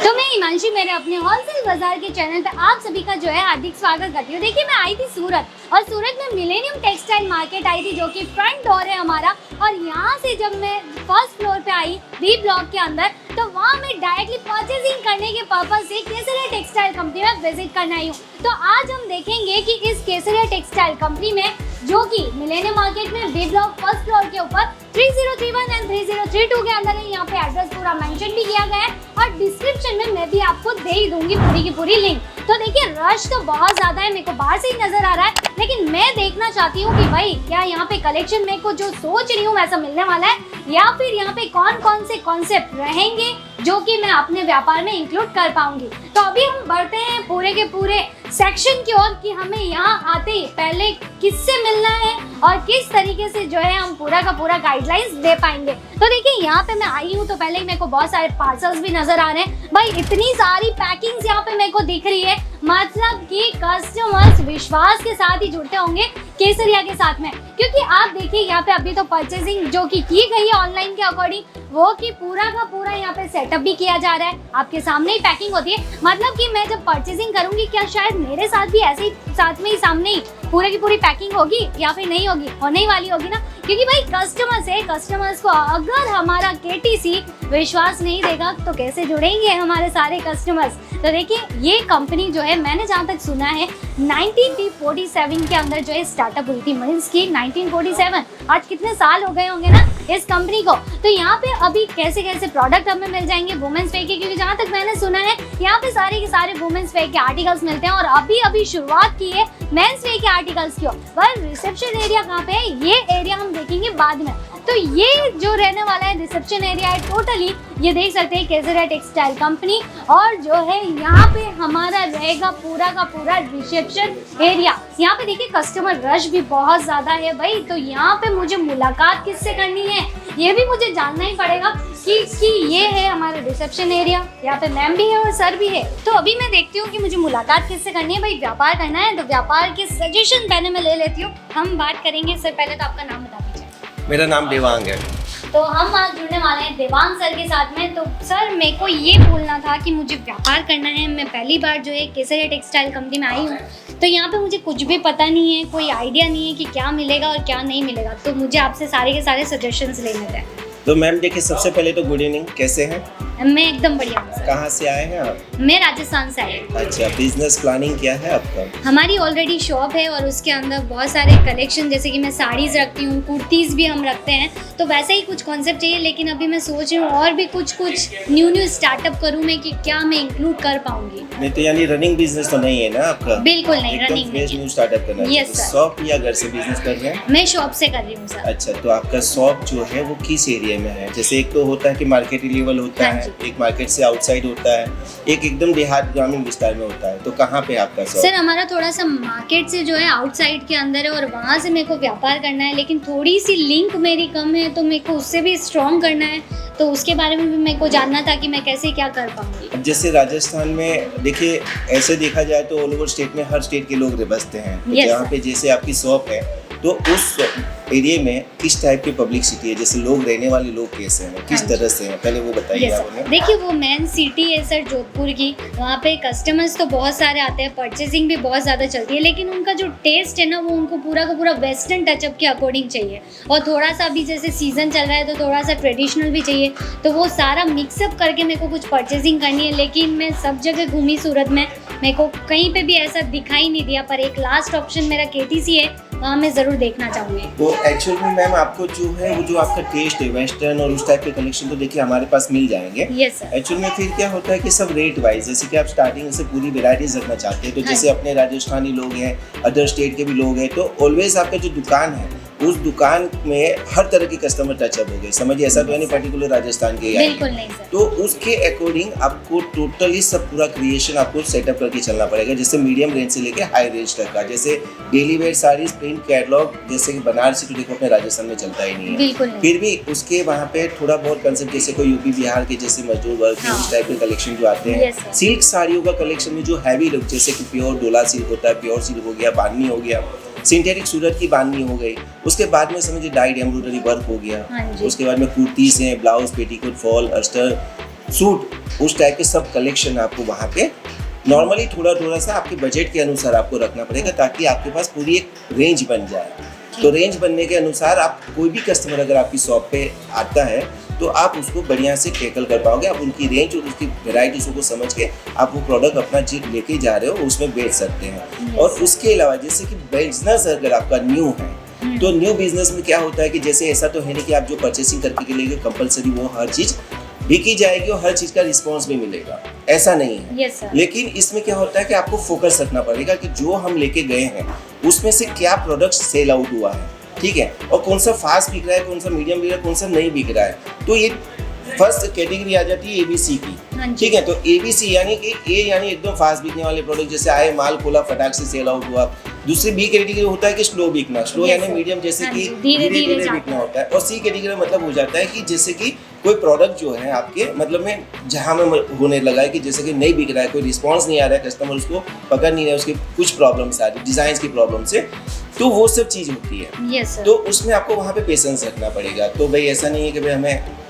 तो मैं हिमांशी मेरे अपने होलसेल बाजार के चैनल पे आप सभी का जो है हार्दिक स्वागत करती हूँ। देखिए मैं आई थी सूरत और सूरत में मिलेनियम टेक्सटाइल मार्केट आई थी जो कि फ्रंट डोर है हमारा। और यहाँ से जब मैं फर्स्ट फ्लोर पे आई बी ब्लॉक के अंदर तो वहाँ मैं डायरेक्टली परचेजिंग करने के पर्पज से केसरिया टेक्सटाइल कंपनी में विजिट करने आई हूँ। तो आज हम देखेंगे कि इस केसरिया टेक्सटाइल कंपनी में जो कि मिलेनियम मार्केट में बी ब्लॉक फर्स्ट फ्लोर के ऊपर 3031 एंड 3032 के अंदर है। यहाँ पे एड्रेस पूरा मेंशन भी किया गया है और डिस्क्रिप्शन में मैं भी आपको दे ही दूंगी पूरी की पूरी लिंक। तो देखिए रश तो बहुत ज्यादा है, मेरे को बाहर से ही नजर आ रहा है, लेकिन मैं देखना चाहती हूँ कि भाई क्या यहाँ पे कलेक्शन मेरे को जो सोच रही हूँ वैसा मिलने वाला है या फिर यहाँ पे कौन कौन से कॉन्सेप्ट रहेंगे जो कि मैं अपने व्यापार में इंक्लूड कर पाऊंगी। तो अभी हम बढ़ते हैं पूरे के पूरे सेक्शन की ओर कि हमें यहाँ आते ही पहले किससे मिलना है और किस तरीके से जो है हम पूरा का पूरा गाइडलाइंस दे पाएंगे। तो देखिए यहाँ पे मैं आई हूँ तो पहले ही मेरे को बहुत सारे पार्सल्स भी नजर आ रहे हैं। भाई इतनी सारी पैकिंग्स यहाँ पे मेरे को दिख रही है, मतलब कि कस्टमर्स विश्वास के साथ ही जुड़ते होंगे केसरिया के साथ में, क्योंकि आप देखिए यहाँ पे अभी तो परचेजिंग जो की गई है ऑनलाइन के अकॉर्डिंग वो कि पूरा का पूरा यहाँ पे सेटअप भी किया जा रहा है, आपके सामने ही पैकिंग होती है। मतलब कि मैं जब परचेजिंग करूंगी क्या शायद मेरे साथ भी ऐसे ही साथ में ही सामने ही पूरे की पूरी पैकिंग होगी या फिर नहीं होगी, होने ही वाली होगी ना, क्योंकि भाई कस्टमर्स है, कस्टमर्स को अगर हमारा केटीसी विश्वास नहीं देगा तो कैसे जुड़ेंगे हमारे सारे कस्टमर्स। तो देखिए ये कंपनी जो है मैंने जहाँ तक सुना है 1947 के अंदर जो है स्टार्टअप हुई थी, मीन्स की 1947, आज कितने साल हो गए होंगे ना इस कंपनी को। तो यहाँ पे अभी कैसे कैसे प्रोडक्ट हमें मिल जाएंगे वुमेन्स वेयर के, क्योंकि जहाँ तक मैंने सुना है यहाँ पे सारे के सारे वुमेन्स वेयर के आर्टिकल्स मिलते हैं और अभी शुरुआत की है मेंस वेयर के आर्टिकल्स की। पर रिसेप्शन एरिया कहाँ पे है ये एरिया हम देखेंगे बाद में। तो ये जो रहने वाला है रिसेप्शन एरिया है टोटली, ये देख सकते हैं केसरिया टेक्सटाइल कंपनी। और जो है यहाँ पे हमारा रहेगा पूरा का पूरा रिसेप्शन एरिया। यहाँ पे देखिए कस्टमर रश भी बहुत ज्यादा है भाई, तो यहाँ पे मुझे मुलाकात किससे करनी है ये भी मुझे जानना ही पड़ेगा कि ये है हमारा रिसेप्शन एरिया, यहाँ पे मैम भी है और सर भी है। तो अभी मैं देखती हूँ कि मुझे मुलाकात किससे करनी है। भाई व्यापार करना है तो व्यापार के सजेशन पहले मैं ले लेती हूँ। हम बात करेंगे सर, पहले तो आपका नाम बता दीजिए। मेरा नाम देवांग है। तो हम आज जुड़ने वाले हैं देवांग सर के साथ में। तो सर मेरे को ये बोलना था कि मुझे व्यापार करना है, मैं पहली बार जो है केसरिया टेक्सटाइल कंपनी में आई हूँ, तो यहाँ पे मुझे कुछ भी पता नहीं है, कोई आइडिया नहीं है कि क्या मिलेगा और क्या नहीं मिलेगा, तो मुझे आपसे सारे के सारे सजेशंस लेने थे। तो मैम देखिए सबसे पहले तो गुड इवनिंग, कैसे हैं? मैं एकदम बढ़िया हूँ सर। कहाँ से आए हैं आप? मैं राजस्थान से आई हूँ। अच्छा, बिजनेस प्लानिंग क्या है आपका? हमारी ऑलरेडी शॉप है और उसके अंदर बहुत सारे कलेक्शन, जैसे कि मैं साड़ीज़ रखती हूँ, कुर्तीज़ भी हम रखते हैं, तो वैसे ही कुछ कॉन्सेप्ट चाहिए। लेकिन अभी मैं सोच रही हूँ और भी कुछ न्यू स्टार्टअप करूँ मैं कि क्या मैं इंक्लूड कर पाऊंगी। नहीं तो यानी रनिंग बिजनेस तो नहीं है ना आपका? बिल्कुल नहीं, रनिंग नहीं। न्यू स्टार्टअप करना है। Yes, sir. शॉप या घर से बिजनेस कर रहे हैं? मैं शॉप से कर रही हूँ सर। अच्छा, तो आपका शॉप जो है वो किस एरिया में है? जैसे एक तो होता है कि मार्केट लेवल होता है, एक मार्केट से आउटसाइड होता है, एक एकदम देहात ग्रामीण विस्तार में होता है, तो कहाँ पे आपका शॉप? सर हमारा थोड़ा सा मार्केट से जो है आउटसाइड के अंदर है और वहाँ से मेरे को व्यापार करना है, लेकिन थोड़ी सी लिंक मेरी कम है, तो मेरे को उससे भी स्ट्रॉन्ग करना है, तो उसके बारे में भी मेरे को जानना था कि मैं कैसे क्या कर पाऊंगी। अब जैसे राजस्थान में देखिए ऐसे देखा जाए तो ऑल ओवर स्टेट में हर स्टेट के लोग बसते हैं, तो Yes, जहाँ पे जैसे आपकी शॉप है तो उस एरिया में किस टाइप की पब्लिसिटी है, जैसे लोग रहने वाले लोग कैसे हैं, किस तरह से हैं, पहले वो बताइए आप हमें। देखिए वो मेन सिटी है सर जोधपुर की, वहाँ पे कस्टमर्स तो बहुत सारे आते हैं, परचेजिंग भी बहुत ज़्यादा चलती है, लेकिन उनका जो टेस्ट है ना वो उनको पूरा का पूरा वेस्टर्न टचअप के अकॉर्डिंग चाहिए और थोड़ा सा अभी जैसे सीजन चल रहा है तो थोड़ा सा ट्रेडिशनल भी चाहिए, तो वो सारा मिक्सअप करके मेरे को कुछ परचेजिंग करनी है। लेकिन मैं सब जगह घूमी सूरत में, मेरे को कहीं पे भी ऐसा दिखाई नहीं दिया, पर एक लास्ट ऑप्शन मेरा केटीसी है, वहाँ मैं ज़रूर देखना चाहूँगी। तो एक्चुअल में मैम आपको जो है वो जो आपका टेस्ट है वेस्टर्न और उस टाइप के कलेक्शन तो देखिए हमारे पास मिल जाएंगे। Yes sir. एक्चुअल में फिर क्या होता है कि सब रेट वाइज, जैसे कि आप स्टार्टिंग से पूरी वेराइटीज रखना चाहते हैं, तो जैसे अपने राजस्थानी लोग हैं, अदर स्टेट के भी लोग हैं, तो ऑलवेज आपका जो दुकान है उस दुकान में हर तरह की कस्टमर टचअप हो गए, समझिए ऐसा तो है नहीं पर्टिकुलर राजस्थान के, बिल्कुल नहीं सर। तो उसके अकॉर्डिंग आपको टोटली सब पूरा क्रिएशन आपको सेटअप करके चलना पड़ेगा, जैसे मीडियम रेंज से लेके हाई रेंज तक का, जैसे daily wear saris, print catalogue, जैसे कि बनारसी तो देखो अपने राजस्थान में चलता ही नहीं है, बिल्कुल नहीं। फिर भी उसके वहाँ पे थोड़ा बहुत कंसेप्ट, जैसे कोई यूपी बिहार के जैसे मजदूर वर्ग के उस टाइप के कलेक्शन जो आते हैं, सिल्क साड़ियों का कलेक्शन में जो हैवी लुक, जैसे कि प्योर डोला सिल्क होता है, प्योर सिल्क हो गया, बांधनी हो गया, सिंथेटिक सूरत की बांधनी हो गई, उसके बाद में समझिए डाइड एम्ब्रॉयडरी वर्क हो गया, उसके बाद में कुर्तीज हैं, blouse, petticoat, fall, Aster, suit उस टाइप के सब कलेक्शन आपको वहाँ पे नॉर्मली थोड़ा थोड़ा सा आपके बजट के अनुसार आपको रखना पड़ेगा, ताकि आपके पास पूरी एक रेंज बन जाए। तो रेंज बनने के अनुसार आप कोई भी कस्टमर अगर आपकी शॉप पे आता है तो आप उसको बढ़िया से टैकल कर पाओगे। आप उनकी रेंज और उसकी वेराइटीज़ को समझ के आप वो प्रोडक्ट अपना जो लेके जा रहे हो उसमें बेच सकते हैं। और उसके अलावा जैसे कि बिजनेस अगर आपका न्यू है तो न्यू बिजनेस में क्या होता है कि जैसे ऐसा तो है नहीं कि आप जो परचेसिंग करके लेंगे कंपलसरी वो हर चीज़ बिकी जाएगी और हर चीज़ का रिस्पॉन्स भी मिलेगा, ऐसा नहीं है। लेकिन इसमें क्या होता है कि आपको फोकस रखना पड़ेगा कि जो हम लेके गए हैं उसमें से क्या प्रोडक्ट सेल आउट हुआ है, ठीक है, और कौन सा फास्ट बिक रहा है, कौन सा मीडियम बिक रहा है, कौन सा नहीं बिक रहा है। तो ये फर्स्ट कैटेगरी आ जाती है ABC की, ठीक है। तो ABC यानी कि A यानी एकदम फास्ट बिकने वाले प्रोडक्ट, जैसे आए माल खोला फटाक से सेल आउट हुआ। दूसरी B कैटेगरी होता है कि स्लो बिकना, स्लो यानी मीडियम, जैसे कि धीरे धीरे बिकना होता है। और C कैटेगरी मतलब हो जाता है कि जैसे कि कोई प्रोडक्ट जो है आपके मतलब में जहाँ में होने लगा है कि जैसे कि नहीं बिक रहा है, कोई रिस्पॉन्स नहीं आ रहा है, कस्टमर उसको पकड़ नहीं रहा है, उसकी कुछ प्रॉब्लम्स आ रही है, डिज़ाइन की प्रॉब्लम से, तो वो सब चीज़ होती है। तो उसमें आपको वहाँ पे पेशेंस रखना पड़ेगा। तो भाई ऐसा नहीं है कि भाई हमें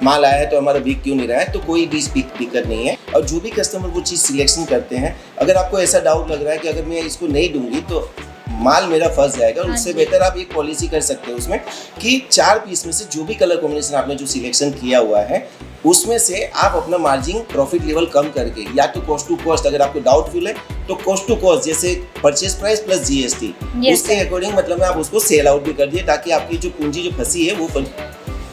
माल आया है तो हमारा बिक क्यों नहीं रहा है, तो कोई दिक्कत नहीं है। और जो भी कस्टमर वो चीज़ सिलेक्शन करते हैं, अगर आपको ऐसा डाउट लग रहा है कि अगर मैं इसको नहीं दूंगी तो माल मेरा फंस जाएगा, उससे बेहतर आप एक पॉलिसी कर सकते हैं उसमें कि 4 पीस में से जो भी कलर कॉम्बिनेशन आपने जो सिलेक्शन किया हुआ है उसमें से आप अपना मार्जिन प्रॉफिट लेवल कम करके, या तो कॉस्ट टू कॉस्ट अगर आपको डाउटफुल है तो कॉस्ट टू कॉस्ट जैसे परचेज प्राइस प्लस GST उसके अकॉर्डिंग मतलब में आप उसको सेल आउट भी कर दिए, ताकि आपकी जो पूंजी जो फंसी है वो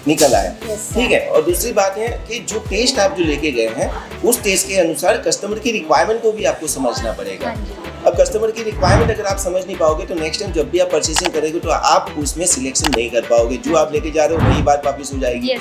निकल आया, ठीक है। और दूसरी बात है कि जो टेस्ट आप जो लेके गए हैं उस टेस्ट के अनुसार कस्टमर की रिक्वायरमेंट को भी आपको समझना पड़ेगा। अब कस्टमर की रिक्वायरमेंट अगर आप समझ नहीं पाओगे तो नेक्स्ट टाइम जब भी आप परचेसिंग करेंगे तो आप उसमें सिलेक्शन नहीं कर पाओगे, जो आप लेके जा रहे हो वही बात वापस हो जाएगी।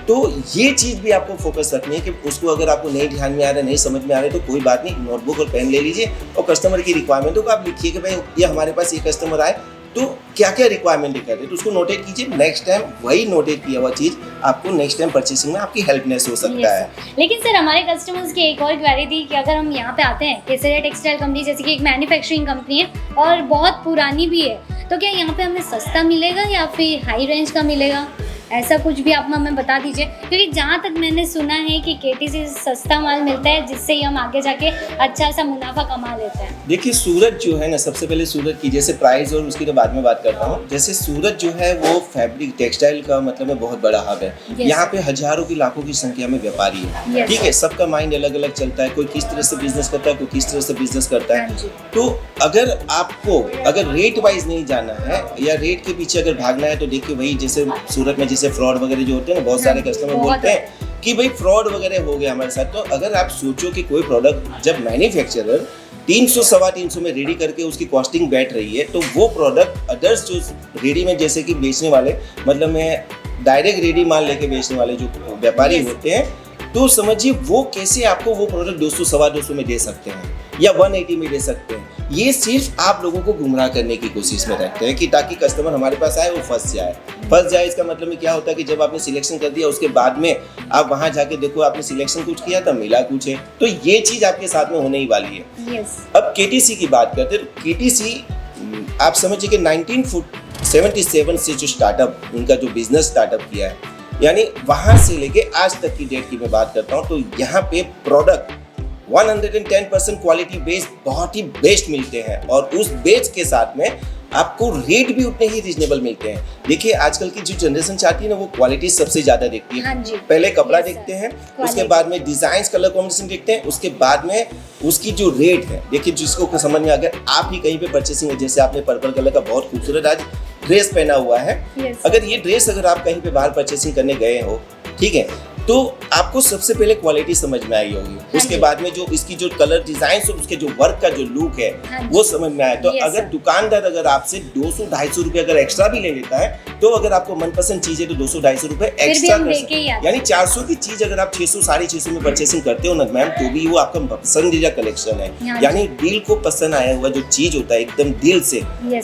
तो ये चीज़ भी आपको फोकस रखनी है कि उसको अगर आपको नहीं ध्यान में आ रहा है, नहीं समझ में आ रहा है, तो कोई बात नहीं, नोटबुक और पेन ले लीजिए और कस्टमर की रिक्वायरमेंटों को आप लिखिए कि भाई ये हमारे पास ये कस्टमर आए तो क्या क्या रिक्वायरमेंट कर रहे हैं, तो उसको नोटेट कीजिए। नेक्स्ट टाइम वही नोटेट किया हुआ चीज़ आपको नेक्स्ट टाइम परचेसिंग में आपकी हेल्पनेस हो सकता है। लेकिन सर हमारे कस्टमर्स की एक और क्वेरी थी कि अगर हम यहाँ पे आते हैं, केसरिया टेक्सटाइल कंपनी जैसे कि एक मैन्युफैक्चरिंग कंपनी है और बहुत पुरानी भी है, तो क्या यहाँ पे हमें सस्ता मिलेगा या फिर हाई रेंज का मिलेगा? ऐसा कुछ भी आप हमें बता दीजिए, क्योंकि जहाँ तक मैंने सुना है कि KTC से सस्ता माल मिलता है जिससे ही हम आगे जाके अच्छा सा मुनाफा कमा लेते हैं। देखिए सूरत जो है ना, सबसे पहले सूरत की जैसे प्राइस और उसकी तो बाद में बात करता हूँ। जैसे सूरत जो है वो फैब्रिक टेक्सटाइल का मतलब में बहुत बड़ा हब है। यहाँ पे हजारों की लाखों की संख्या में व्यापारी है, ठीक है। सबका माइंड अलग अलग चलता है, कोई किस तरह से बिजनेस करता है, कोई किस तरह से बिजनेस करता है। तो अगर आपको अगर रेट वाइज नहीं जाना है या रेट के पीछे अगर भागना है तो देखिए वही जैसे सूरत में जैसे फ्रॉड वगैरह जो होते हैं ना, बहुत सारे कस्टमर बोलते हैं कि भाई फ्रॉड वगैरह हो गया हमारे साथ। तो अगर आप सोचो कि कोई प्रोडक्ट जब मैन्युफैक्चरर 300 सवा 300 में रेडी करके उसकी कॉस्टिंग बैठ रही है, तो वो प्रोडक्ट अदर्स जो रेडी में जैसे कि बेचने वाले मतलब में डायरेक्ट रेडी माल लेके बेचने वाले जो व्यापारी होते हैं, तो समझिए वो कैसे आपको वो प्रोडक्ट 200 सवा 200 में दे सकते हैं या 180 में दे सकते हैं। ये सिर्फ आप लोगों को गुमराह करने की कोशिश में रहते हैं कि ताकि कस्टमर हमारे पास आए वो फंस जाए। इसका मतलब में क्या होता है कि जब आपने सिलेक्शन कर दिया उसके बाद में आप वहां जाके देखो आपने सिलेक्शन कुछ किया था मिला कुछ है, तो ये चीज आपके साथ में होने ही वाली है। अब KTC की बात करते हैं तो KTC आप समझिए कि 1977 से जो स्टार्टअप उनका जो बिजनेस स्टार्टअप किया है, यानी वहां से लेके आज तक की डेट की मैं बात करता हूँ, तो यहाँ पे प्रोडक्ट 110% क्वालिटी बेस बहुत ही बेस्ट मिलते हैं और उस बेस के साथ में आपको रेट भी उतने ही रीजनेबल मिलते हैं। देखिए आजकल की जो जनरेशन चाहती है ना वो क्वालिटी सबसे ज्यादा देखती है। पहले कपड़ा देखते हैं, उसके बाद में डिजाइन कलर कॉम्बिनेशन देखते हैं, उसके बाद में उसकी जो रेट है। देखिए जिसको समझ में, अगर आप ही कहीं पे परचेसिंग है, जैसे आपने पर्पल कलर का बहुत खूबसूरत आज ड्रेस पहना हुआ है, अगर ये ड्रेस अगर आप कहीं पे बाहर परचेसिंग करने गए हो, ठीक है, तो आपको सबसे पहले क्वालिटी समझ में आई होगी, उसके बाद में जो इसकी जो कलर डिजाइन और उसके जो वर्क का जो लुक है वो समझ में आए। तो अगर दुकानदार अगर आपसे 200-250 रुपए अगर एक्स्ट्रा भी ले लेता है, तो अगर आपको मनपसंद चीज है तो 200-250 रुपए एक्स्ट्रा कर सकते हैं। यानी 400 की चीज अगर आप 600-650 में परचेसिंग करते हो ना मैम, तो भी वो आपका पसंदीदा कलेक्शन है। यानी दिल को पसंद आया हुआ जो चीज होता है एकदम दिल से,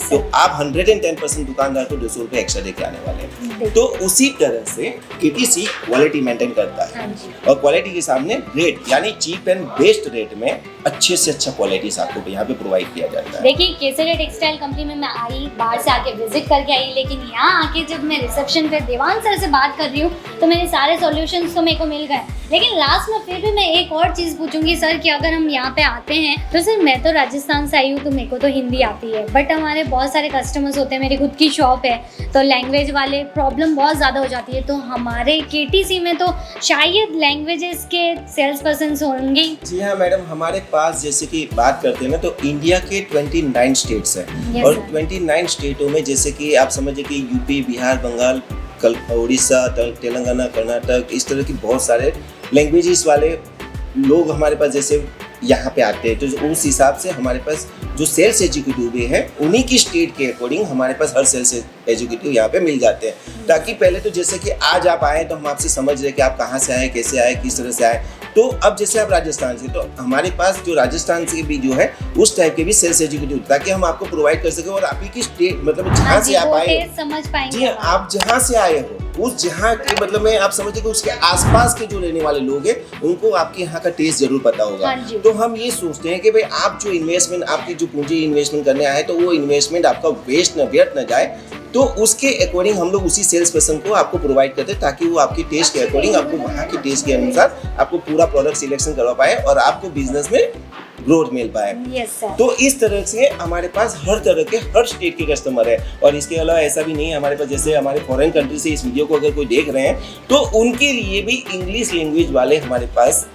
तो आप 110% दुकानदार को 200 रुपए एक्स्ट्रा देके आने वाले हैं। तो उसी तरह से KTC क्वालिटी मेंटेन करता है और क्वालिटी के सामने रेट यानी चीप एंड बेस्ट रेट में अच्छे से अच्छा क्वालिटी आपको यहाँ पे प्रोवाइड किया जाता है। देखिए केसरिया टेक्सटाइल कंपनी में मैं आई, बाहर से आके विजिट करके आई, लेकिन यहाँ आके जब मैं रिसेप्शन पे देवान सर से बात कर रही हूँ तो मेरे सारे सॉल्यूशंस तो मेरे को मिल गए। लेकिन लास्ट में फिर भी मैं एक और चीज़ पूछूंगी सर कि अगर हम यहाँ पे आते हैं तो सर मैं तो राजस्थान से आई हूँ तो मेरे को तो हिंदी आती है, बट हमारे बहुत सारे कस्टमर्स होते हैं, मेरी खुद की शॉप है तो लैंग्वेज वाले प्रॉब्लम बहुत ज़्यादा हो जाती है। तो हमारे KTC में तो शायद लैंग्वेजेस के सेल्स पर्सन होंगे। जी हाँ मैडम, हमारे पास जैसे कि बात करते हैं ना तो इंडिया के 29 स्टेट्स हैं। Yes, और sir. 29 स्टेटों में जैसे कि आप समझिए कि यूपी, बिहार, बंगाल, उड़ीसा, तेलंगाना, कर्नाटक, इस तरह की बहुत सारे लैंग्वेजेस वाले लोग हमारे पास जैसे यहाँ पे आते हैं। तो उस हिसाब से हमारे पास जो सेल्स एग्जीक्यूटिव भी हैं उन्हीं की स्टेट के अकॉर्डिंग हमारे पास हर सेल्स एग्जीक्यूटिव यहाँ पे मिल जाते हैं। ताकि पहले तो जैसे कि आज आप आए तो हम आपसे समझ रहे कि आप कहाँ से आए, कैसे आए, किस तरह से आए। तो अब जैसे आप राजस्थान से, तो हमारे पास जो राजस्थान से भी जो है उस टाइप के भी सेल्स एग्जीक्यूटिव, ताकि हम आपको प्रोवाइड कर सकें और आप ही की स्टेट मतलब जहाँ से आप आए, समझ पाएंगे। जी आप जहाँ से आए हो उस जहाँ के मतलब में आप समझिए कि उसके आसपास के जो रहने वाले लोग हैं उनको आपके यहाँ का टेस्ट जरूर पता होगा। हाँ जी। तो हम ये सोचते हैं कि भाई आप जो इन्वेस्टमेंट, आपकी जो पूंजी इन्वेस्टमेंट करने आए तो वो इन्वेस्टमेंट आपका वेस्ट न व्यर्थ न जाए। तो उसके अकॉर्डिंग हम लोग उसी सेल्स पर्सन को आपको प्रोवाइड करते हैं ताकि वो आपके टेस्ट के अकॉर्डिंग, आपको वहाँ के टेस्ट के अनुसार आपको पूरा प्रोडक्ट सिलेक्शन करवा पाए और आपको बिजनेस में ग्रोथ मिल पाए। Yes sir. तो इस तरह से हमारे पास हर तरह के हर स्टेट के कस्टमर है। और इसके अलावा ऐसा भी नहीं है, हमारे पास जैसे हमारे फॉरेन कंट्री से इस वीडियो को अगर कोई देख रहे हैं तो उनके लिए भी इंग्लिश लैंग्वेज वाले हमारे पास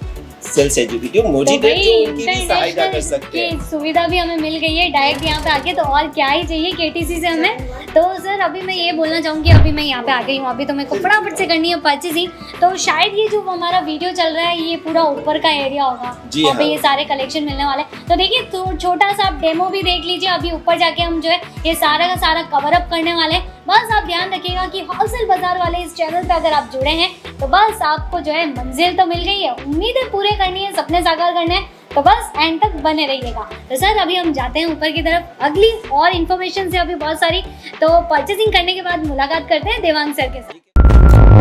सेल्स एग्जीक्यूटिव मौजूद है जो उनकी भी सहायता कर सकते हैं। सुविधा भी हमें मिल गई है डायरेक्ट यहाँ पे आके, तो और क्या ही चाहिए KTC से हमें। तो सर अभी मैं ये बोलना चाहूँगी, अभी मैं यहाँ पे आ गई हूँ, अभी तो मेरे को फटाफट से करनी है परचेसिंग। तो शायद ये जो हमारा वीडियो चल रहा है ये पूरा ऊपर का एरिया होगा, जी वहाँ पे हाँ। ये सारे कलेक्शन मिलने वाले हैं। तो देखिए तो छोटा सा आप डेमो भी देख लीजिए। अभी ऊपर जाके हम जो है ये सारा का सारा कवर अप करने वाले हैं। बस आप ध्यान रखिएगा कि होलसेल बाजार वाले इस चैनल पे अगर आप जुड़े हैं तो बस आपको जो है मंजिल तो मिल गई है, उम्मीदें पूरे करनी है, सपने साकार करने हैं, तो बस एंड तक बने रहिएगा। तो सर अभी हम जाते हैं ऊपर की तरफ, अगली और इन्फॉर्मेशन से अभी बहुत सारी, तो परचेसिंग करने के बाद मुलाकात करते हैं देवांग सर के साथ।